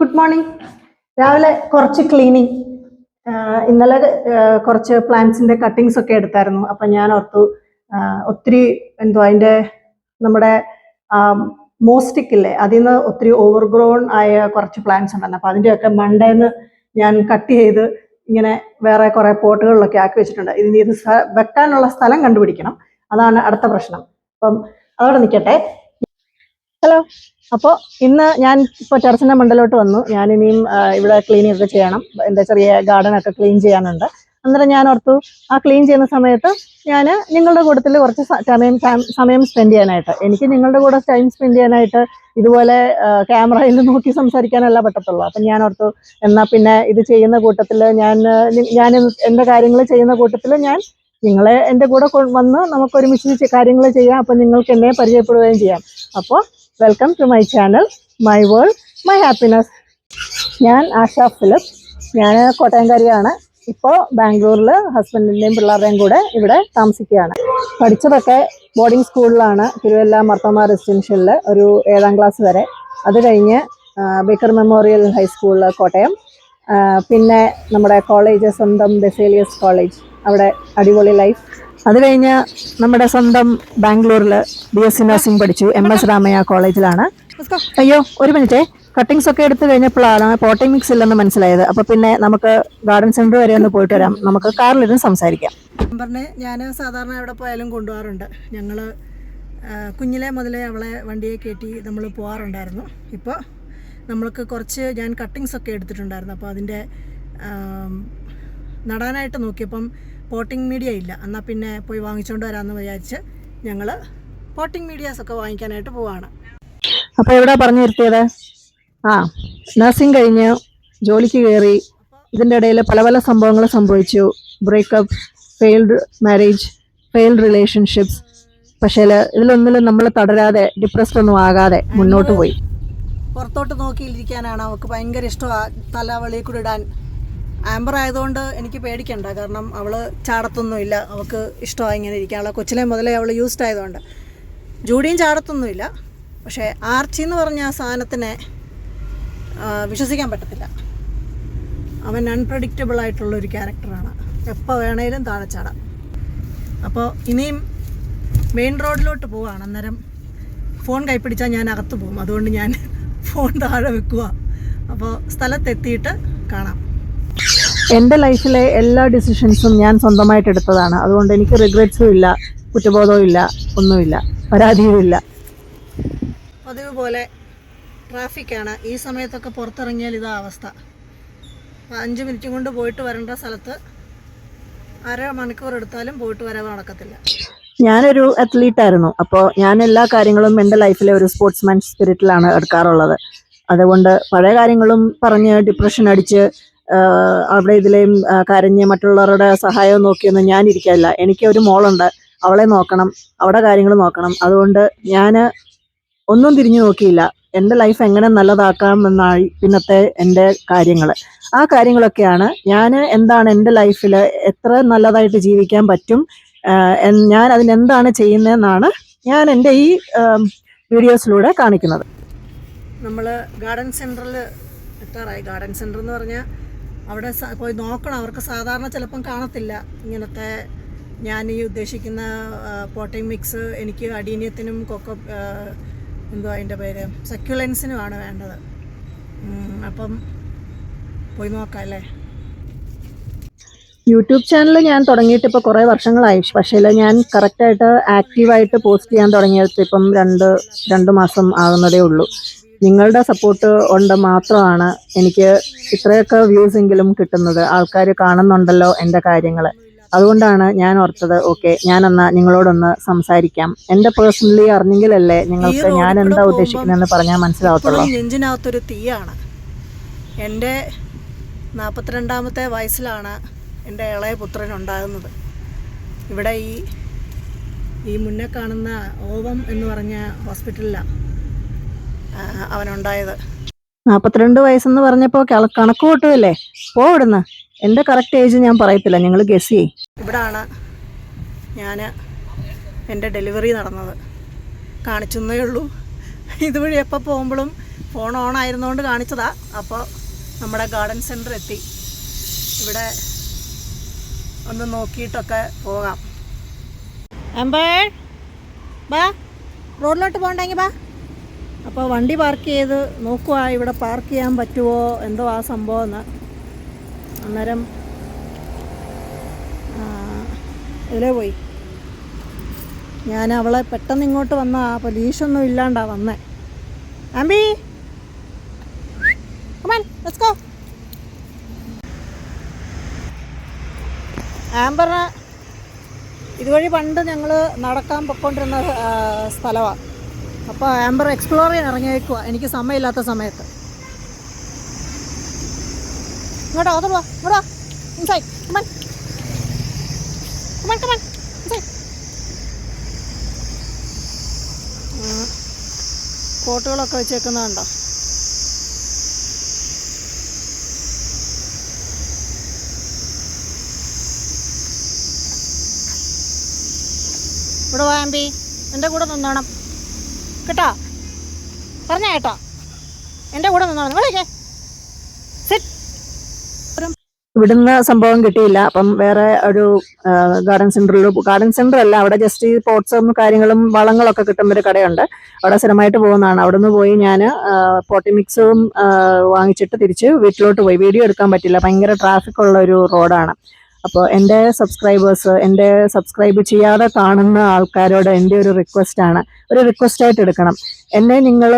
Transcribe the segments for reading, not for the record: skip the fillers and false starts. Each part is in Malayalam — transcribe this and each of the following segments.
Good morning. രാവിലെ കുറച്ച് ക്ലീനിങ്. ഇന്നലെ കുറച്ച് പ്ലാന്റ്സിന്റെ കട്ടിങ്സ് ഒക്കെ എടുത്തായിരുന്നു. അപ്പം ഞാൻ ഓർത്തു ഒത്തിരി അതിൻ്റെ നമ്മുടെ മോസ്റ്റിക് ഇല്ലേ, അതിൽ നിന്ന് ഒത്തിരി ഓവർഗ്രോൺ ആയ കുറച്ച് പ്ലാന്റ്സ് ഉണ്ടായിരുന്നു. അപ്പം അതിൻ്റെയൊക്കെ മണ്ടേന്ന് ഞാൻ കട്ട് ചെയ്ത് ഇങ്ങനെ വേറെ കുറേ പോട്ടുകളിലൊക്കെ ആക്കി വെച്ചിട്ടുണ്ട്. ഇത് വെക്കാനുള്ള സ്ഥലം കണ്ടുപിടിക്കണം, അതാണ് അടുത്ത പ്രശ്നം. അപ്പം അതോടെ നിൽക്കട്ടെ. ഹലോ. അപ്പോൾ ഇന്ന് ഞാൻ ഇപ്പോൾ ടെറസിൻ്റെ മണ്ടലോട്ട് വന്നു. ഞാനിനിയും ഇവിടെ ക്ലീനിങ് ഒക്കെ ചെയ്യണം. എൻ്റെ ചെറിയ ഗാർഡനൊക്കെ ക്ലീൻ ചെയ്യാനുണ്ട്. അന്നേരം ഞാൻ ഓർത്തു ആ ക്ലീൻ ചെയ്യുന്ന സമയത്ത് ഞാൻ നിങ്ങളുടെ കൂട്ടത്തിൽ കുറച്ച് സമയം സ്പെൻഡ് ചെയ്യാനായിട്ട്. എനിക്ക് നിങ്ങളുടെ കൂടെ ടൈം സ്പെൻഡ് ചെയ്യാനായിട്ട് ഇതുപോലെ ക്യാമറയിൽ നോക്കി സംസാരിക്കാനല്ല പറ്റത്തുള്ളൂ. അപ്പം ഞാൻ ഓർത്തു എന്നാൽ പിന്നെ ഇത് ചെയ്യുന്ന കൂട്ടത്തിൽ ഞാൻ എൻ്റെ കാര്യങ്ങൾ ചെയ്യുന്ന കൂട്ടത്തിൽ നിങ്ങളെ എൻ്റെ കൂടെ വന്ന് നമുക്ക് ഒരുമിച്ച് കാര്യങ്ങൾ ചെയ്യാം. അപ്പം നിങ്ങൾക്ക് എന്നെ പരിചയപ്പെടുകയും ചെയ്യാം. അപ്പോൾ welcome to my channel, my world, my happiness. ഞാൻ ആശ ഫിലിപ്പ്. ഞാൻ കോട്ടയംകാരിയാണ്. ഇപ്പോൾ ബാംഗ്ലൂരിൽ ഹസ്ബൻഡിൻ്റെയും പിള്ളേരുടെയും കൂടെ ഇവിടെ താമസിക്കുകയാണ്. പഠിച്ചതൊക്കെ ബോർഡിംഗ് സ്കൂളിലാണ്, തിരുവല്ല മർത്തോമ റെസിഡൻഷ്യലിൽ ഒരു 7ാം ക്ലാസ് വരെ. അത് കഴിഞ്ഞ് ബേക്കർ മെമ്മോറിയൽ ഹൈസ്കൂളിൽ കോട്ടയം, പിന്നെ നമ്മുടെ കോളേജ് സ്വന്തം ബെസേലിയസ് കോളേജ്, അവിടെ അടിപൊളി ലൈഫ്. അത് കഴിഞ്ഞ് നമ്മുടെ സ്വന്തം ബാംഗ്ലൂരിൽ BSc നഴ്സിംഗ് പഠിച്ചു, MS രാമയ്യ കോളേജിലാണ്. അയ്യോ ഒരു മിനിറ്റേ, കട്ടിങ്സ് ഒക്കെ എടുത്തു കഴിഞ്ഞപ്പോഴാണ് പോട്ടിംഗ് മിക്സ് ഇല്ലെന്ന് മനസ്സിലായത്. അപ്പോൾ പിന്നെ നമുക്ക് ഗാർഡൻ സെൻറ്റർ വരെ ഒന്ന് പോയിട്ട് വരാം, നമുക്ക് കാറിലിരുന്ന് സംസാരിക്കാം. ഞാൻ സാധാരണ എവിടെ പോയാലും കൊണ്ടുപോകാറുണ്ട്. ഞങ്ങൾ കുഞ്ഞിലെ മുതലേ അവളെ വണ്ടിയെ കയറ്റി നമ്മൾ പോകാറുണ്ടായിരുന്നു. ഇപ്പോൾ നമ്മൾക്ക് കുറച്ച് ഞാൻ കട്ടിങ്സ് ഒക്കെ എടുത്തിട്ടുണ്ടായിരുന്നു. അപ്പോൾ അതിൻ്റെ നടാനായിട്ട് നോക്കിയപ്പം പോട്ടിംഗ് മീഡിയ ഇല്ല. എന്നാൽ പിന്നെ പോയി വാങ്ങിച്ചുകൊണ്ട് വരാമെന്ന് വിചാരിച്ച് ഞങ്ങൾ പോട്ടിംഗ് മീഡിയാസൊക്കെ വാങ്ങിക്കാനായിട്ട് പോവാണ്. അപ്പോൾ എവിടെ പറഞ്ഞു നിർത്തിയത്? നഴ്സിംഗ് കഴിഞ്ഞ് ജോലിക്ക് കയറി. ഇതിൻ്റെ ഇടയിൽ പല പല സംഭവങ്ങൾ സംഭവിച്ചു. Breakup, failed marriage, failed relationships. പക്ഷേ ഇതിലൊന്നിലും നമ്മൾ തടരാതെ, ഡിപ്രസ്ഡ് ഒന്നും ആകാതെ മുന്നോട്ട് പോയി. പുറത്തോട്ട് നോക്കിയിരിക്കാനാണ് അവൾക്ക് ഭയങ്കര ഇഷ്ടമാണ്, തലവളി കൂടെ ഇടാൻ. ആംബർ ആയതുകൊണ്ട് എനിക്ക് പേടിക്കണ്ട, കാരണം അവൾ ചാടത്തൊന്നുമില്ല. അവൾക്ക് ഇഷ്ടമായി ഇങ്ങനെ ഇരിക്കാൻ. അവളെ കൊച്ചിലെ മുതലേ അവൾ യൂസ്ഡ് ആയതുകൊണ്ട്. ജൂഡിയും ചാടത്തൊന്നുമില്ല. പക്ഷേ ആർച്ചി എന്ന് പറഞ്ഞ ആ സാധനത്തിനെ വിശ്വസിക്കാൻ പറ്റത്തില്ല. അവൻ അൺപ്രഡിക്റ്റബിൾ ആയിട്ടുള്ളൊരു ക്യാരക്ടറാണ്. എപ്പോൾ വേണേലും താഴെ ചാടാം. അപ്പോൾ ഇനിയും മെയിൻ റോഡിലോട്ട് പോവുകയാണ്. അന്നേരം ഫോൺ കൈപ്പിടിച്ചാൽ ഞാൻ അകത്ത് പോകും. അതുകൊണ്ട് ഞാൻ ഫോൺ താഴെ വെക്കുക. അപ്പോൾ സ്ഥലത്തെത്തിയിട്ട് കാണാം. എൻ്റെ ലൈഫിലെ എല്ലാ ഡിസിഷൻസും ഞാൻ സ്വന്തമായിട്ട് എടുത്തതാണ്. അതുകൊണ്ട് എനിക്ക് റിഗ്രറ്റ്സും ഇല്ല, കുറ്റബോധവും ഇല്ല, ഒന്നുമില്ല, പരാതിയും ഇല്ല. പതിവ് പോലെ ട്രാഫിക്കാണ്. ഈ സമയത്തൊക്കെ പുറത്തിറങ്ങിയാൽ ഇതാ അവസ്ഥ. 5 മിനിറ്റ് കൊണ്ട് പോയിട്ട് വരേണ്ട സ്ഥലത്ത് അരമണിക്കൂർ എടുത്താലും പോയിട്ട് വരവ് നടക്കത്തില്ല. ഞാനൊരു അത്ലീറ്റായിരുന്നു. അപ്പോൾ ഞാൻ എല്ലാ കാര്യങ്ങളും എൻ്റെ ലൈഫിലെ ഒരു സ്പോർട്സ്മാൻ സ്പിരിറ്റിലാണ് എടുക്കാറുള്ളത്. അതുകൊണ്ട് പഴയ കാര്യങ്ങളും പറഞ്ഞ് ഡിപ്രഷൻ അടിച്ച് അവിടെ ഇതിലെയും കരഞ്ഞ് മറ്റുള്ളവരുടെ സഹായം നോക്കിയൊന്നും ഞാൻ ഇരിക്കില്ല. എനിക്ക് ഒരു മോളുണ്ട്, അവളെ നോക്കണം, അവിടെ കാര്യങ്ങൾ നോക്കണം. അതുകൊണ്ട് ഞാൻ ഒന്നും തിരിഞ്ഞു നോക്കിയില്ല. എൻ്റെ ലൈഫ് എങ്ങനെ നല്ലതാക്കാമെന്നായി പിന്നത്തെ എൻ്റെ കാര്യങ്ങൾ. ആ കാര്യങ്ങളൊക്കെയാണ് എന്താണ് എൻ്റെ ലൈഫിൽ എത്ര നല്ലതായിട്ട് ജീവിക്കാൻ പറ്റും, ഞാൻ അതിനെന്താണ് ചെയ്യുന്നതെന്നാണ് ഞാൻ എൻ്റെ ഈ വീഡിയോസിലൂടെ കാണിക്കുന്നത്. നമ്മൾ ഗാർഡൻ സെൻറ്ററിൽ എത്താറായി. ഗാർഡൻ സെൻറ്റർ എന്ന് പറഞ്ഞാൽ അവിടെ പോയി നോക്കണം. അവർക്ക് സാധാരണ ചിലപ്പം കാണത്തില്ല ഇങ്ങനത്തെ ഞാൻ ഈ ഉദ്ദേശിക്കുന്ന പോട്ടിംഗ് മിക്സ്. എനിക്ക് അഡീനിയത്തിനും എന്തോ അതിൻ്റെ പേര് സക്യുലൻസിനുമാണ് വേണ്ടത്. അപ്പം പോയി നോക്കാം അല്ലേ. യൂട്യൂബ് ചാനൽ ഞാൻ തുടങ്ങിയിട്ട് ഇപ്പോൾ കുറേ വർഷങ്ങളായി. പക്ഷേ ഞാൻ കറക്റ്റായിട്ട് ആക്റ്റീവായിട്ട് പോസ്റ്റ് ചെയ്യാൻ തുടങ്ങിയത് ഇപ്പം 2 മാസം ആകുന്നതേ ഉള്ളൂ. നിങ്ങളുടെ സപ്പോർട്ട് കൊണ്ട് മാത്രമാണ് എനിക്ക് ഇത്രയൊക്കെ വ്യൂസ് എങ്കിലും കിട്ടുന്നത്. ആൾക്കാർ കാണുന്നുണ്ടല്ലോ എൻ്റെ കാര്യങ്ങൾ. അതുകൊണ്ടാണ് ഞാൻ ഓർത്തത് ഓക്കെ, ഞാനെന്നാൽ നിങ്ങളോടൊന്ന് സംസാരിക്കാം. എൻ്റെ പേഴ്സണലി അറിഞ്ഞെങ്കിലല്ലേ നിങ്ങൾക്ക് ഞാൻ എന്താ ഉദ്ദേശിക്കുന്നതെന്ന് പറഞ്ഞാൽ മനസ്സിലാവത്തുള്ളൂ. നെഞ്ചിനകത്തൊരു തീയാണ്. എൻ്റെ 42ാമത്തെ വയസ്സിലാണ് എൻ്റെ ഇളയ പുത്രൻ ഉണ്ടാകുന്നത്. ഇവിടെ ഈ മുന്നേ കാണുന്ന ഓവം എന്ന് പറഞ്ഞ ഹോസ്പിറ്റലിലാണ് അവനുണ്ടായത്. 42 വയസ്സെന്ന് പറഞ്ഞപ്പോൾ കണക്ക് കൂട്ടുമല്ലേ? ഇവിടുന്ന് എൻ്റെ കറക്റ്റ് ഏജ് ഞാൻ പറയത്തില്ല, നിങ്ങൾ ഗസ് ചെയ്യ്. ഇവിടാണ് ഞാൻ എൻ്റെ ഡെലിവറി നടന്നത്. കാണിച്ചെന്നേ ഉള്ളൂ. ഇതുവഴി എപ്പോൾ പോകുമ്പോഴും ഫോൺ ഓൺ ആയിരുന്നുകൊണ്ട് കാണിച്ചതാ. അപ്പോൾ നമ്മുടെ ഗാർഡൻ സെൻറ്റർ എത്തി. ഇവിടെ ഒന്ന് നോക്കിയിട്ടൊക്കെ പോകാം. ആംബർ ബാ, റോഡിലോട്ട് പോകണ്ടെങ്കിൽ ബാ. അപ്പോൾ വണ്ടി പാർക്ക് ചെയ്ത് നോക്കുക ഇവിടെ പാർക്ക് ചെയ്യാൻ പറ്റുമോ എന്തോ ആ സംഭവം എന്ന്. അന്നേരം ഇതിലേ പോയി. ഞാൻ അവളെ പെട്ടെന്ന് ഇങ്ങോട്ട് വന്നാൽ അപ്പോൾ ലീഷൊന്നും ഇല്ലാണ്ടാ വന്നേ. ആംബി കമാൻ ലെറ്റ്സ് ഗോ. ആംബറിന് ഇതുവഴി പണ്ട് ഞങ്ങൾ നടക്കാൻ പൊയ്ക്കൊണ്ടിരുന്ന സ്ഥലമാണ്. അപ്പോൾ ആംബർ എക്സ്പ്ലോർ ചെയ്യാൻ ഇറങ്ങിയേക്കുക എനിക്ക് സമയമില്ലാത്ത സമയത്ത്. ഇങ്ങോട്ടോ അതോ ഇങ്ങോട്ടോ inside come on come on come on inside. ഫോട്ടോകളൊക്കെ വെച്ചേക്കുന്നതുണ്ടോ? ഇവിടെ വാമ്പി എൻ്റെ കൂടെ നിന്നോണം കേട്ടോ, പറഞ്ഞ കേട്ടോ, എൻ്റെ കൂടെ നിന്നോണം. വിളിക്കേ ഇവിടുന്ന് സംഭവം കിട്ടിയില്ല. അപ്പം വേറെ ഒരു ഗാർഡൻ സെന്റർ അല്ല, അവിടെ ജസ്റ്റ് ഈ പോട്ട്സും കാര്യങ്ങളും വളങ്ങളൊക്കെ കിട്ടുന്ന ഒരു കടയുണ്ട്. അവിടെ സ്ഥിരമായിട്ട് പോകുന്നതാണ്. അവിടെ നിന്ന് പോയി ഞാൻ പോട്ടി മിക്സും വാങ്ങിച്ചിട്ട് തിരിച്ച് വീട്ടിലോട്ട് പോയി. വീഡിയോ എടുക്കാൻ പറ്റില്ല, ഭയങ്കര ട്രാഫിക് ഉള്ള ഒരു റോഡാണ്. അപ്പോൾ എൻ്റെ സബ്സ്ക്രൈബേഴ്സ്, എൻ്റെ സബ്സ്ക്രൈബ് ചെയ്യാതെ കാണുന്ന ആൾക്കാരോട് എൻ്റെ ഒരു റിക്വസ്റ്റാണ്, ഒരു റിക്വസ്റ്റായിട്ട് എടുക്കണം. എന്നെ നിങ്ങൾ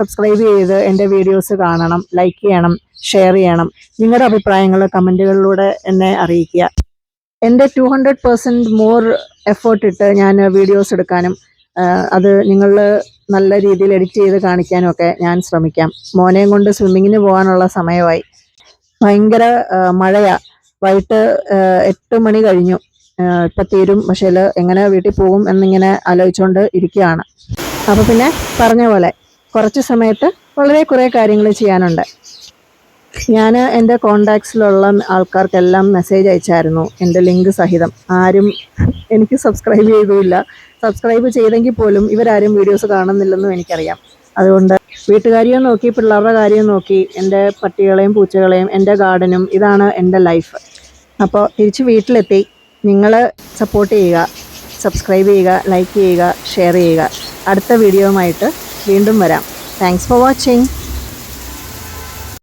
സബ്സ്ക്രൈബ് ചെയ്ത് എൻ്റെ വീഡിയോസ് കാണണം, ലൈക്ക് ചെയ്യണം, ഷെയർ ചെയ്യണം. നിങ്ങളുടെ അഭിപ്രായങ്ങൾ കമൻറ്റുകളിലൂടെ എന്നെ അറിയിക്കുക. എൻ്റെ 200% മോർ എഫേർട്ട് ഇട്ട് ഞാൻ വീഡിയോസ് എടുക്കാനും അത് നിങ്ങൾ നല്ല രീതിയിൽ എഡിറ്റ് ചെയ്ത് കാണിക്കാനും ഒക്കെ ഞാൻ ശ്രമിക്കാം. മോനെയും കൊണ്ട് സ്വിമ്മിങ്ങിന് പോകാനുള്ള സമയമായി. ഭയങ്കര മഴയാ. വൈകിട്ട് 8 മണി കഴിഞ്ഞു. ഇപ്പം തീരും, പക്ഷേ എങ്ങനെ വീട്ടിൽ പോകും എന്നിങ്ങനെ ആലോചിച്ചുകൊണ്ട് ഇരിക്കുകയാണ്. അപ്പോൾ പിന്നെ പറഞ്ഞ പോലെ കുറച്ച് സമയത്ത് വളരെ കുറേ കാര്യങ്ങൾ ചെയ്യാനുണ്ട്. ഞാൻ എൻ്റെ കോണ്ടാക്ട്സിലുള്ള ആൾക്കാർക്കെല്ലാം മെസ്സേജ് അയച്ചായിരുന്നു എൻ്റെ ലിങ്ക് സഹിതം. ആരും എനിക്ക് സബ്സ്ക്രൈബ് ചെയ്തുമില്ല. സബ്സ്ക്രൈബ് ചെയ്തെങ്കിൽ പോലും ഇവരാരും വീഡിയോസ് കാണുന്നില്ലെന്നും എനിക്കറിയാം. അതുകൊണ്ട് വീട്ടുകാരിയും നോക്കി പിള്ളേരുടെ കാര്യവും നോക്കി എൻ്റെ പട്ടികളെയും പൂച്ചകളെയും എൻ്റെ ഗാർഡനും ഇതാണ് എൻ്റെ ലൈഫ്. അപ്പോൾ തിരിച്ച് വീട്ടിലെത്തി. നിങ്ങൾ സപ്പോർട്ട് ചെയ്യുക, സബ്സ്ക്രൈബ് ചെയ്യുക, ലൈക്ക് ചെയ്യുക, ഷെയർ ചെയ്യുക. അടുത്ത വീഡിയോയുമായിട്ട് വീണ്ടും വരാം. Thanks for watching.